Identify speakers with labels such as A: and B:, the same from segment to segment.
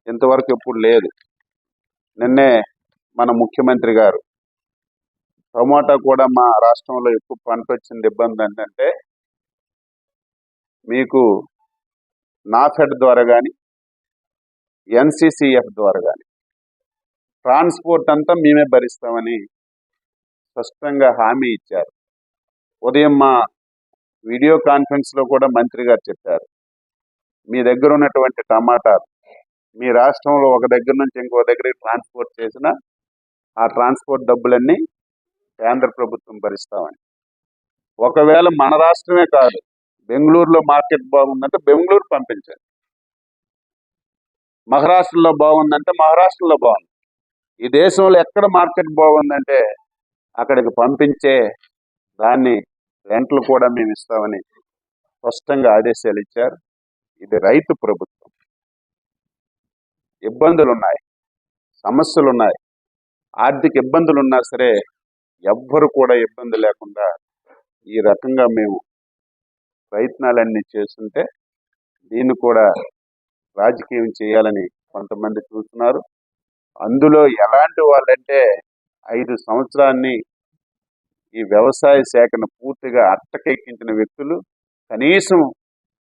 A: ఇంతవరకు ఎప్పుడు లేదు. నిన్నే మన ముఖ్యమంత్రి గారు టమోటా కూడా మా రాష్ట్రంలో ఎక్కువ పంట వచ్చింది. ఇబ్బంది ఏంటంటే మీకు నాఫెడ్ ద్వారా కానీ ఎన్సిసిఎఫ్ ద్వారా కానీ ట్రాన్స్పోర్ట్ అంతా మేమే భరిస్తామని స్పష్టంగా హామీ ఇచ్చారు. ఉదయం మా వీడియో కాన్ఫరెన్స్లో కూడా మంత్రి గారు చెప్పారు, మీ దగ్గర ఉన్నటువంటి టమాటాలు మీ రాష్ట్రంలో ఒక దగ్గర నుంచి ఇంకో దగ్గరికి ట్రాన్స్పోర్ట్ చేసిన ఆ ట్రాన్స్పోర్ట్ డబ్బులన్నీ కేంద్ర ప్రభుత్వం భరిస్తామని. ఒకవేళ మన రాష్ట్రమే కాదు, బెంగళూరులో మార్కెట్ బాగుందంటే బెంగళూరు పంపించండి, మహారాష్ట్రలో బాగుందంటే మహారాష్ట్రలో బాగుంది, ఈ దేశంలో ఎక్కడ మార్కెట్ బాగుందంటే అక్కడికి పంపించే దాన్ని రెంట్లు కూడా మేము ఇస్తామని స్పష్టంగా ఆదేశాలు ఇచ్చారు. ఇది రైతు ప్రభుత్వం. ఇబ్బందులు ఉన్నాయి, సమస్యలు ఉన్నాయి, ఆర్థిక ఇబ్బందులు ఉన్నా సరే ఎవ్వరు కూడా ఇబ్బంది లేకుండా ఈ రకంగా మేము ప్రయత్నాలన్నీ చేస్తుంటే దీన్ని కూడా రాజకీయం చేయాలని కొంతమంది చూస్తున్నారు. అందులో ఎలాంటి వాళ్ళంటే 5 సంవత్సరాన్ని ఈ వ్యవసాయ శాఖను పూర్తిగా అట్టకెక్కించిన వ్యక్తులు, కనీసం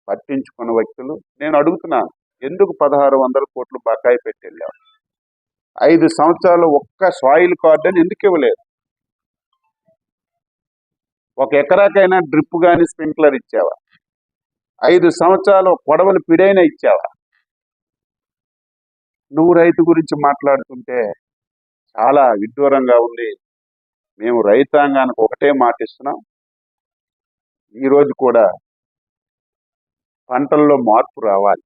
A: పట్టించుకున్న వ్యక్తులు. నేను అడుగుతున్నాను, ఎందుకు 1600 కోట్లు బకాయి పెట్టి వెళ్ళావు? 5 సంవత్సరాలు ఒక్క సాయిల్ కార్డు అని ఎందుకు ఇవ్వలేదు? ఒక ఎకరాకైనా డ్రిప్ కానీ స్ప్రింక్లర్ ఇచ్చావా? 5 సంవత్సరాలు కొడవలు పిడైనా ఇచ్చావా? నువ్వు రైతు గురించి మాట్లాడుతుంటే చాలా విడ్డూరంగా ఉంది. మేము రైతాంగానికి ఒకటే మాట ఇస్తున్నాం, ఈరోజు కూడా పంటల్లో మార్పు రావాలి,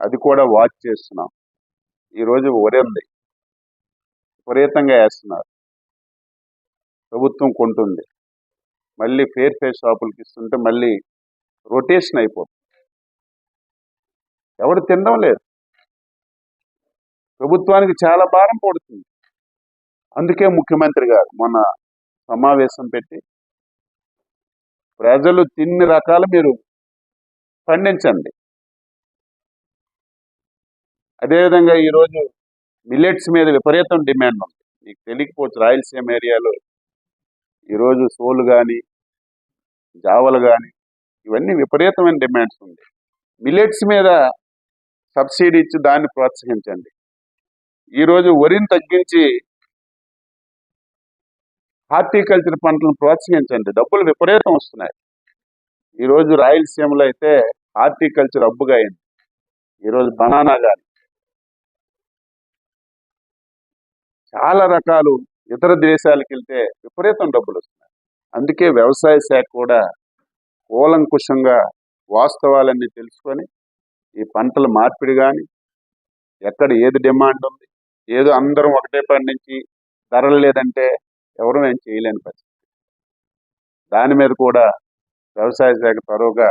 A: అది కూడా వాచ్ చేస్తున్నాం. ఈరోజు వరి ఉంది, విపరీతంగా వేస్తున్నారు, ప్రభుత్వం కొంటుంది, మళ్ళీ ఫేర్ షాపులకి ఇస్తుంటే మళ్ళీ రొటేషన్ అయిపోతుంది, ఎవరు తినడం లేదు, ప్రభుత్వానికి చాలా భారం పడుతుంది. అందుకే ముఖ్యమంత్రి గారు మొన్న సమావేశం పెట్టి ప్రజలు తిన్ని రకాలు మీరు పండించండి. అదేవిధంగా ఈరోజు మిల్లెట్స్ మీద విపరీతం డిమాండ్ ఉంది. మీకు తెలియకపోవచ్చు, రాయలసీమ ఏరియాలో ఈరోజు సోలు కానీ జావలు కానీ ఇవన్నీ విపరీతమైన డిమాండ్స్ ఉంది. మిల్లెట్స్ మీద సబ్సిడీ ఇచ్చి దాన్ని ప్రోత్సహించండి. ఈరోజు వరిని తగ్గించి హార్టికల్చర్ పంటలను ప్రోత్సహించండి, డబ్బులు విపరీతం వస్తున్నాయి. ఈరోజు రాయలసీమలో అయితే హార్టికల్చర్ అబ్బుగా అయింది. ఈరోజు బనానా కానీ చాలా రకాలు ఇతర దేశాలకు వెళ్తే విపరీతం డబ్బులు వస్తున్నాయి. అందుకే వ్యవసాయ శాఖ కూడా కూలంకుషంగా వాస్తవాలన్నీ తెలుసుకొని ఈ పంటల మార్పిడి కానీ ఎక్కడ ఏది డిమాండ్ ఉంది, ఏదో అందరం ఒకటే పండించి ధరలు లేదంటే ఎవరు ఏం చేయలేని పరిస్థితి. దాని మీద కూడా వ్యవసాయ శాఖ త్వరగా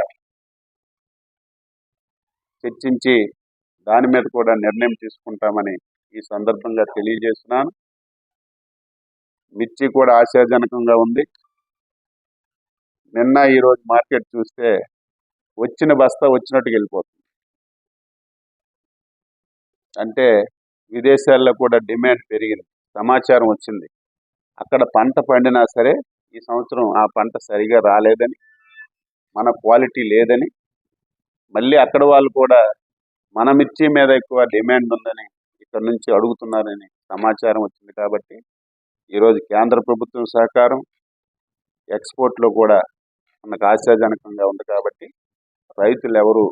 A: చర్చించి దాని మీద కూడా నిర్ణయం తీసుకుంటామని ఈ సందర్భంగా తెలియజేస్తున్నాను. మిర్చి కూడా ఆశాజనకంగా ఉంది. నిన్న ఈరోజు మార్కెట్ చూస్తే వచ్చిన బస్తా వచ్చినట్టుగా వెళ్ళిపోతుంది. అంటే విదేశాల్లో కూడా డిమాండ్ పెరిగింది, సమాచారం వచ్చింది. అక్కడ పంట పండినా సరే ఈ సంవత్సరం ఆ పంట సరిగా రాలేదని, మన క్వాలిటీ లేదని, మళ్ళీ అక్కడ వాళ్ళు కూడా మన మిర్చి మీద ఎక్కువ డిమాండ్ ఉందని ఇక్కడ నుంచి అడుగుతున్నారని సమాచారం వచ్చింది. కాబట్టి ఈరోజు కేంద్ర ప్రభుత్వం సహకారం ఎక్స్పోర్ట్లో కూడా మనకు ఆశాజనకంగా ఉంది. కాబట్టి రైతులు ఎవరు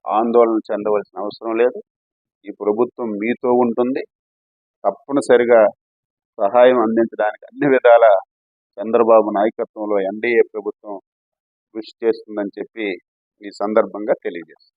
A: ఆందోళన చెందవలసిన అవసరం లేదు. ఈ ప్రభుత్వం మీతో ఉంటుంది, తప్పనిసరిగా సహాయం అందించడానికి అన్ని విధాల చంద్రబాబు నాయకత్వంలో ఎన్డీఏ ప్రభుత్వం కృషి చేస్తుందని చెప్పి ఈ సందర్భంగా తెలియజేస్తుంది.